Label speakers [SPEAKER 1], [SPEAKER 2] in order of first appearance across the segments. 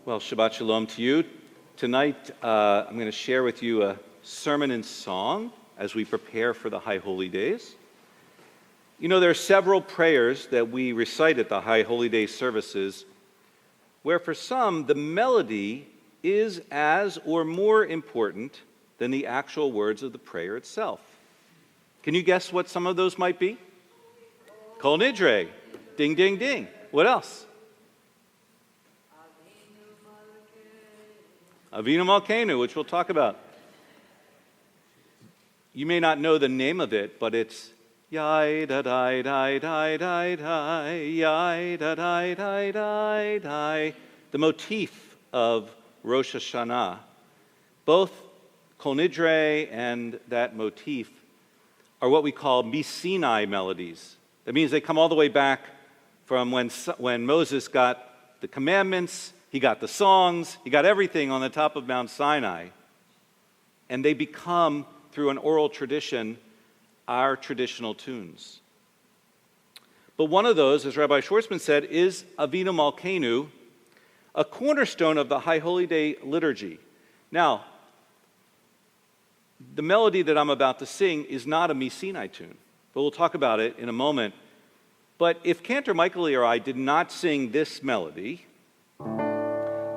[SPEAKER 1] Well, Shabbat Shalom to you. Tonight, I'm going to share with you a sermon and song as we prepare for the High Holy Days. You know, there are several prayers that we recite at the High Holy Day services where for some, the melody is as or more important than the actual words of the prayer itself. Can you guess what some of those might be? Kol Nidre. Ding, ding, ding. What else? Avinu Malkeinu, which we'll talk about. You may not know the name of it, but it's Yai da dai dai dai dai dai Yai da dai dai dai dai. The motif of Rosh Hashanah. Both Kol Nidre and that motif are what we call Misinai melodies. That means they come all the way back from when Moses got the commandments. He got the songs, he got everything on the top of Mount Sinai. And they become, through an oral tradition, our traditional tunes. But one of those, as Rabbi Schwartzman said, is Avinu Malkeinu, a cornerstone of the High Holy Day liturgy. Now, the melody that I'm about to sing is not a Misinai tune, but we'll talk about it in a moment. But if Cantor Michael or I did not sing this melody,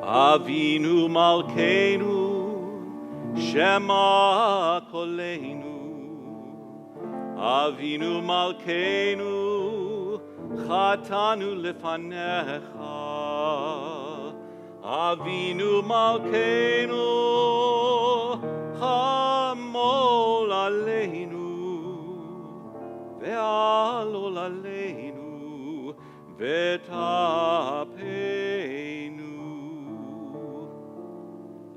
[SPEAKER 1] Avinu Malkeinu, Shema Koleinu. Avinu Malkeinu, Chatanu Lefanecha. Avinu Malkeinu, Chamol Aleinu, Ve'alol Aleinu, Ve'tapeinu.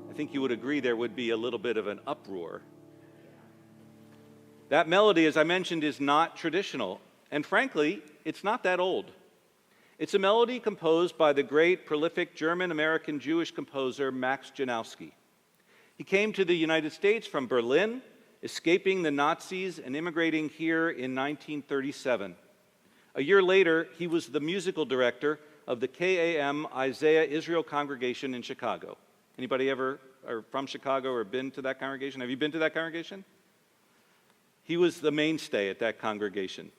[SPEAKER 1] I think you would agree there would be a little bit of an uproar. That melody, as I mentioned, is not traditional. And frankly, it's not that old. It's a melody composed by the great, prolific German-American Jewish composer Max Janowski. He came to the United States from Berlin, escaping the Nazis and immigrating here in 1937. A year later, he was the musical director of the KAM Isaiah Israel congregation in Chicago. Anybody ever are from Chicago or been to that congregation? Have you been to that congregation? He was the mainstay at that congregation.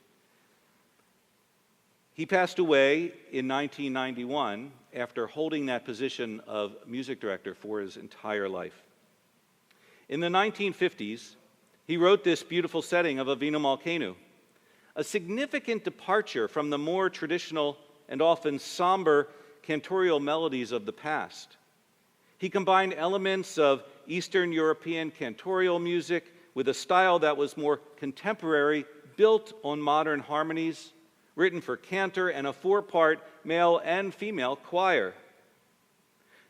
[SPEAKER 1] He passed away in 1991 after holding that position of music director for his entire life. In the 1950s, he wrote this beautiful setting of Avinu Malkeinu, a significant departure from the more traditional and often somber cantorial melodies of the past. He combined elements of Eastern European cantorial music with a style that was more contemporary, built on modern harmonies, written for cantor and a four-part male and female choir.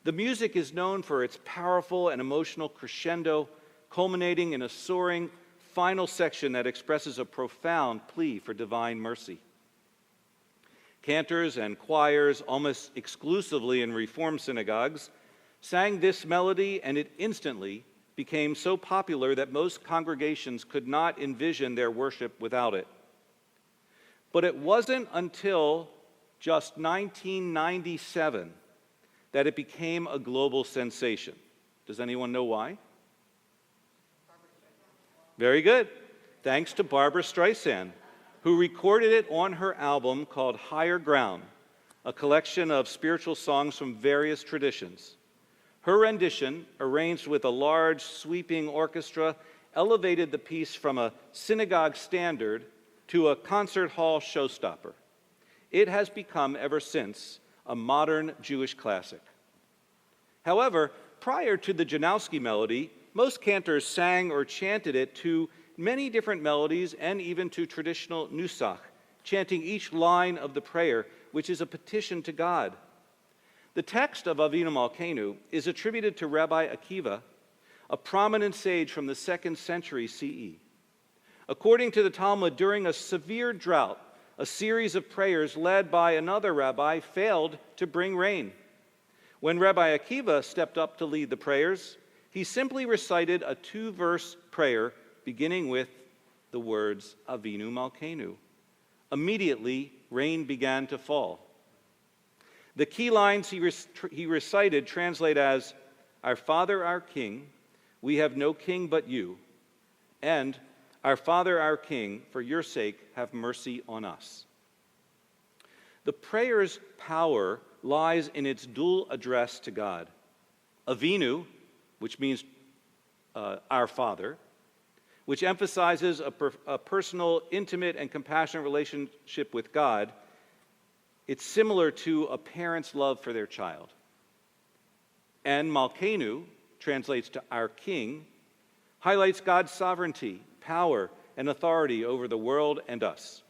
[SPEAKER 1] The music is known for its powerful and emotional crescendo, culminating in a soaring final section that expresses a profound plea for divine mercy. Cantors and choirs, almost exclusively in Reform synagogues, sang this melody, and it instantly became so popular that most congregations could not envision their worship without it. But it wasn't until just 1997 that it became a global sensation. Does anyone know why? Very good. Thanks to Barbra Streisand, who recorded it on her album called Higher Ground, a collection of spiritual songs from various traditions. Her rendition, arranged with a large, sweeping orchestra, elevated the piece from a synagogue standard to a concert hall showstopper. It has become, ever since, a modern Jewish classic. However, prior to the Janowski melody, most cantors sang or chanted it to many different melodies and even to traditional nusach, chanting each line of the prayer, which is a petition to God. The text of Avinu Malkeinu is attributed to Rabbi Akiva, a prominent sage from the 2nd century CE. According to the Talmud, during a severe drought, a series of prayers led by another rabbi failed to bring rain. When Rabbi Akiva stepped up to lead the prayers, he simply recited a 2-verse prayer beginning with the words Avinu Malkeinu. Immediately, rain began to fall. The key lines he recited translate as, "Our Father, our King, we have no king but you, and our Father, our King, for your sake, have mercy on us." The prayer's power lies in its dual address to God. Avinu, which means our Father, which emphasizes a personal, intimate, and compassionate relationship with God. It's similar to a parent's love for their child. And Malkeinu translates to our King, highlights God's sovereignty, power, and authority over the world and us.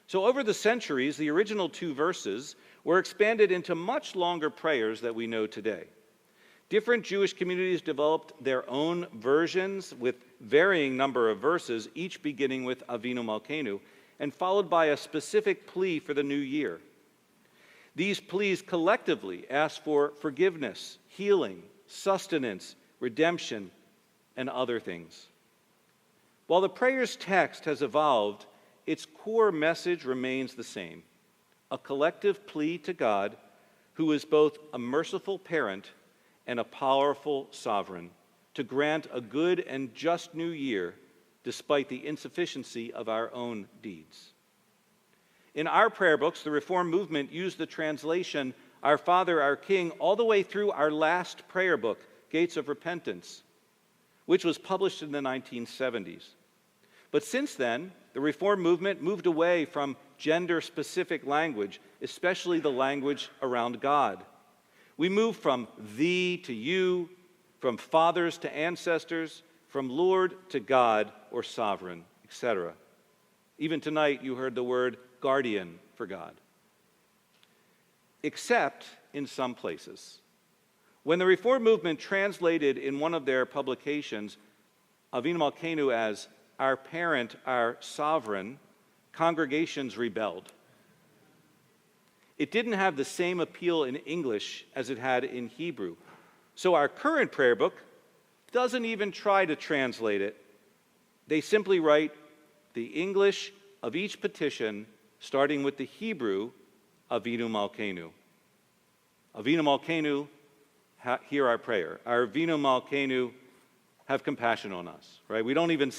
[SPEAKER 1] So over the centuries, the original two verses were expanded into much longer prayers that we know today. Different Jewish communities developed their own versions with varying number of verses, each beginning with Avinu Malkeinu, and followed by a specific plea for the new year. These pleas collectively ask for forgiveness, healing, sustenance, redemption, and other things. While the prayer's text has evolved, its core message remains the same: a collective plea to God, who is both a merciful parent and a powerful sovereign, to grant a good and just new year despite the insufficiency of our own deeds. In our prayer books, the Reform movement used the translation, "Our Father, our King," all the way through our last prayer book, Gates of Repentance, which was published in the 1970s. But since then, the Reform movement moved away from gender-specific language, especially the language around God. We moved from thee to you, from fathers to ancestors, from Lord to God or sovereign, etc. Even tonight, you heard the word guardian for God. Except in some places. When the Reform movement translated in one of their publications Avinu Malkeinu as our parent, our sovereign, congregations rebelled. It didn't have the same appeal in English as it had in Hebrew. So our current prayer book doesn't even try to translate it. They simply write the English of each petition, starting with the Hebrew, Avinu Malkeinu. Avinu Malkeinu, hear our prayer. Our Avinu Malkeinu, have compassion on us, right? We don't even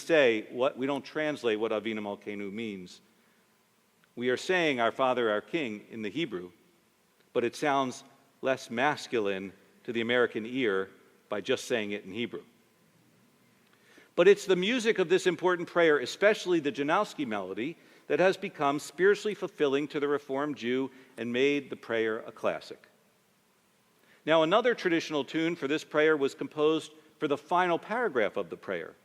[SPEAKER 1] we don't translate what Avinu Malkeinu means. We are saying our Father, our King in the Hebrew, but it sounds less masculine to the American ear by just saying it in Hebrew. But it's the music of this important prayer, especially the Janowski melody, that has become spiritually fulfilling to the Reformed Jew and made the prayer a classic. Now, another traditional tune for this prayer was composed for the final paragraph of the prayer.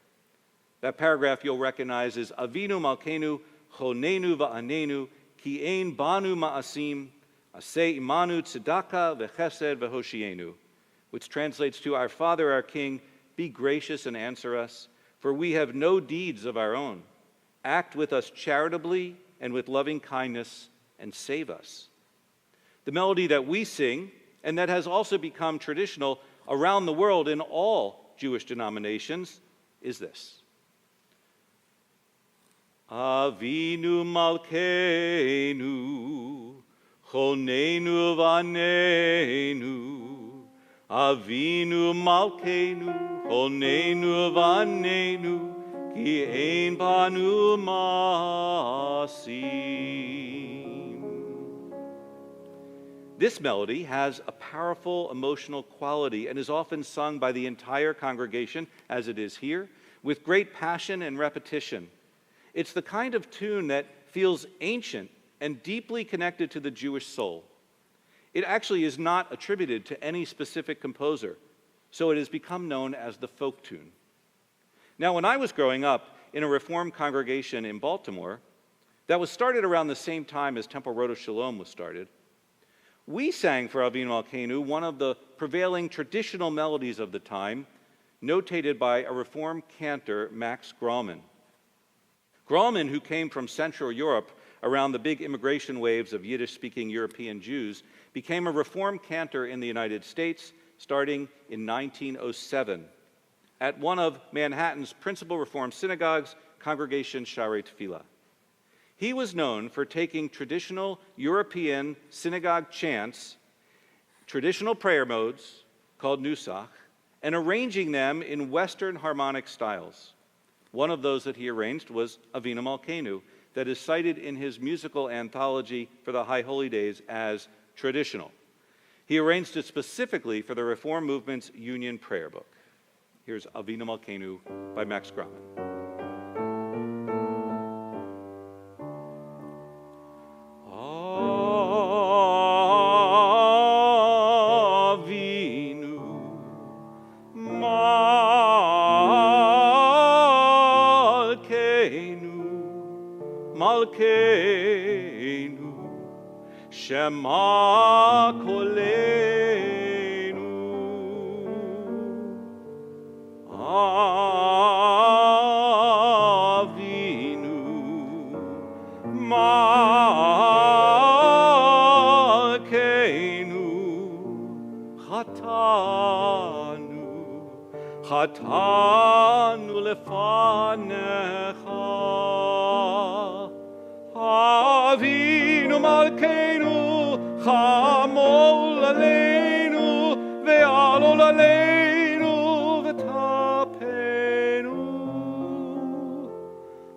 [SPEAKER 1] That paragraph you'll recognize is Avinu Malkeinu Chonenu va'anenu ki ein banu ma'asim aseh imanu tzedakah v'chesed v'hoshienu, which translates to, our Father, our King, be gracious and answer us, for we have no deeds of our own. Act with us charitably and with loving kindness and save us. The melody that we sing, and that has also become traditional around the world in all Jewish denominations, is this. Avinu Malkeinu, Chonenu v'anenu, Avinu Malkeinu, Chonenu v'anenu, ki ein banu ma'asim. This melody has a powerful emotional quality and is often sung by the entire congregation, as it is here, with great passion and repetition. It's the kind of tune that feels ancient and deeply connected to the Jewish soul. It actually is not attributed to any specific composer, so it has become known as the folk tune. Now, when I was growing up in a Reformed congregation in Baltimore that was started around the same time as Temple Rodef Shalom was started, we sang for Avinu Malkeinu one of the prevailing traditional melodies of the time, notated by a Reformed cantor, Max Grauman. Grauman, who came from Central Europe around the big immigration waves of Yiddish-speaking European Jews, became a Reformed cantor in the United States starting in 1907 at one of Manhattan's principal Reformed synagogues, Congregation Sharei Tefillah. He was known for taking traditional European synagogue chants, traditional prayer modes called nusach, and arranging them in Western harmonic styles. One of those that he arranged was Avinu Malkeinu, that is cited in his musical anthology for the High Holy Days as traditional. He arranged it specifically for the Reform Movement's Union Prayer Book. Here's Avinu Malkeinu by Max Grauman.
[SPEAKER 2] Malkeinu, Shema Koleinu, Avinu, Malkeinu, Chatanu lefanecha. Avinu Malkeinu, Chamol Aleinu, Ve'alol Aleinu, V'tapenu.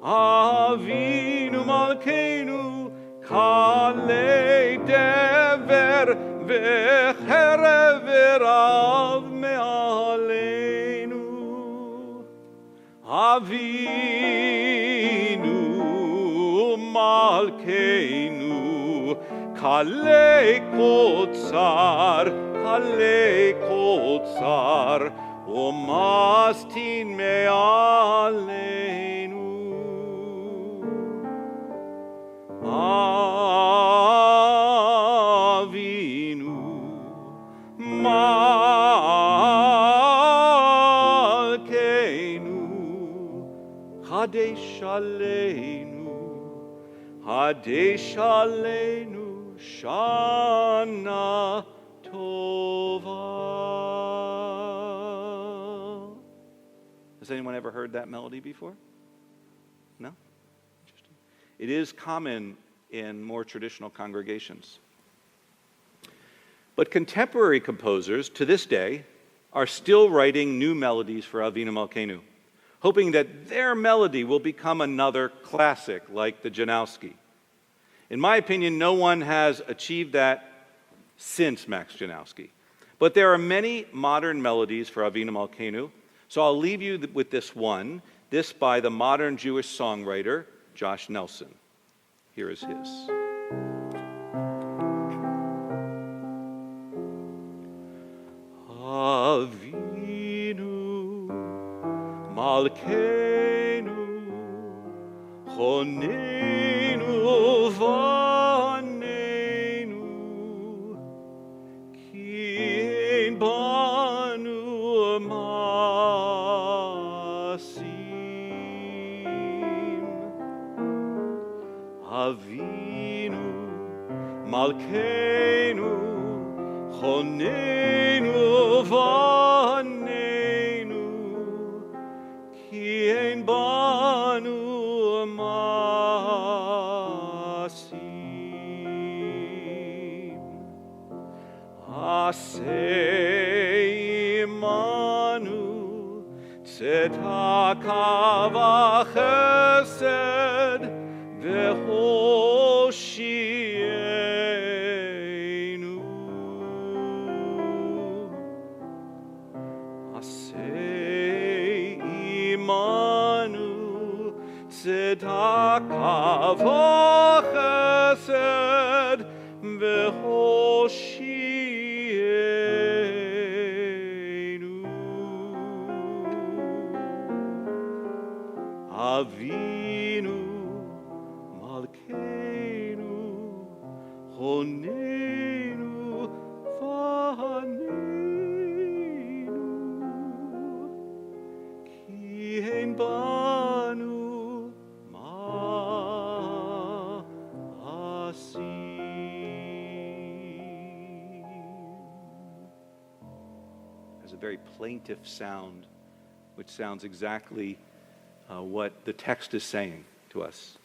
[SPEAKER 2] Avinu Malkeinu, Kalei Dever, Ve'cherev V'rav Me'aleinu. Avinu Malkeinu, Kalei Kotzar, Umastin Me'aleinu. Avinu Malkeinu, Chadesh Aleinu, Shana Tova.
[SPEAKER 1] Has anyone ever heard that melody before? No? Interesting. It is common in more traditional congregations. But contemporary composers, to this day, are still writing new melodies for Avinu Malkeinu, hoping that their melody will become another classic like the Janowski. In my opinion, no one has achieved that since Max Janowski. But there are many modern melodies for Avinu Malkeinu, so I'll leave you with this one, this by the modern Jewish songwriter, Josh Nelson. Here is his.
[SPEAKER 2] Avinu Malkeinu, Chonenu Vaneinu, Ki ein banu masim. Avinu Malkeinu, Chonenu Vaneinu, Ki ein banu masim. Aseh imanu tzedaka v'chesed v'hoshienu. Aseh imanu tzedaka v'chesed v'hoshienu. Avinu Malkeinu, Chonenu Vaneinu, Ki ein banu masim.
[SPEAKER 1] Has a very plaintive sound, which sounds exactly what the text is saying to us.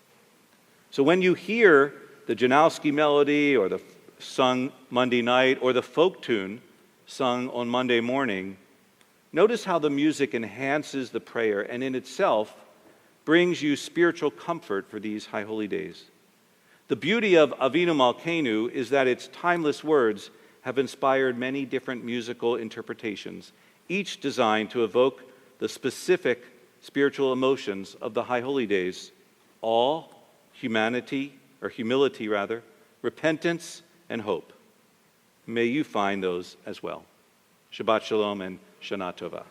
[SPEAKER 1] So when you hear the Janowski melody or the sung Monday night or the folk tune sung on Monday morning, notice how the music enhances the prayer and in itself brings you spiritual comfort for these high holy days. The beauty of Avinu Malkeinu is that its timeless words have inspired many different musical interpretations, each designed to evoke the specific spiritual emotions of the high holy days: awe, humility, repentance, and hope. May you find those as well. Shabbat Shalom and Shana Tova.